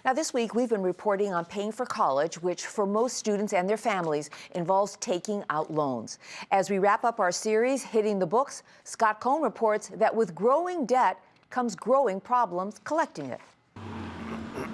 Now, this week, we've been reporting on paying for college, which for most students and their families involves taking out loans. As we wrap up our series, Hitting the Books, Scott Cohn reports that with growing debt comes growing problems collecting it.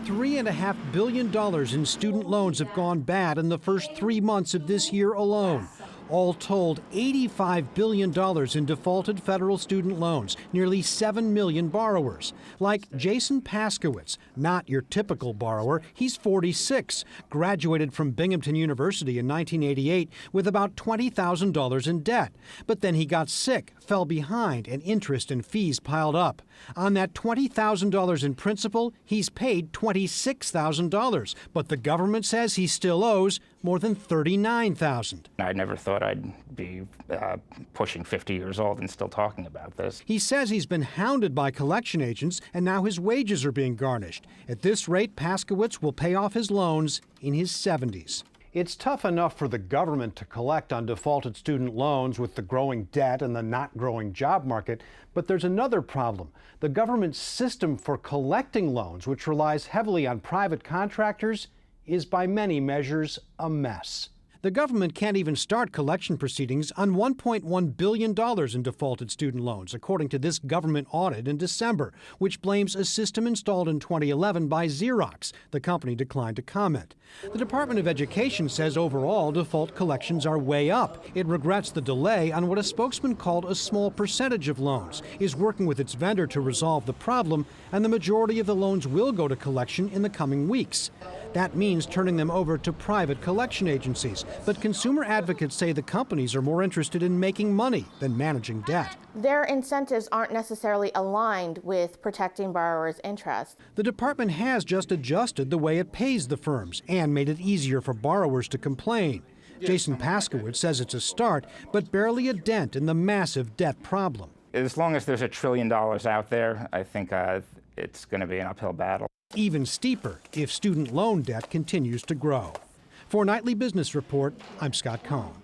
$3.5 billion in student loans have gone bad in the first 3 months of this year alone. All told, $85 billion in defaulted federal student loans, nearly 7 million borrowers. Like Jason Paskowitz, not your typical borrower. He's 46, graduated from Binghamton University in 1988 with about $20,000 in debt. But then he got sick, fell behind, and interest and fees piled up. On that $20,000 in principal, he's paid $26,000, but the government says he still owes more than $39,000. I never thought I'd be pushing 50 years old and still talking about this. He says he's been hounded by collection agents, and now his wages are being garnished. At this rate, Paskowitz will pay off his loans in his 70s. It's tough enough for the government to collect on defaulted student loans with the growing debt and the not growing job market, but there's another problem. The government's system for collecting loans, which relies heavily on private contractors, is by many measures a mess. The government can't even start collection proceedings on $1.1 billion in defaulted student loans, according to this government audit in December, which blames a system installed in 2011 by Xerox. The company declined to comment. The Department of Education says overall default collections are way up. It regrets the delay on what a spokesman called a small percentage of loans, is working with its vendor to resolve the problem, and the majority of the loans will go to collection in the coming weeks. That means turning them over to private collection agencies. But consumer advocates say the companies are more interested in making money than managing debt. Their incentives aren't necessarily aligned with protecting borrowers' interests. The department has just adjusted the way it pays the firms and made it easier for borrowers to complain. Jason Paskowitz says it's a start, but barely a dent in the massive debt problem. As long as there's $1 trillion out there, I think it's going to be an uphill battle. Even steeper if student loan debt continues to grow. For Nightly Business Report, I'm Scott Cohn.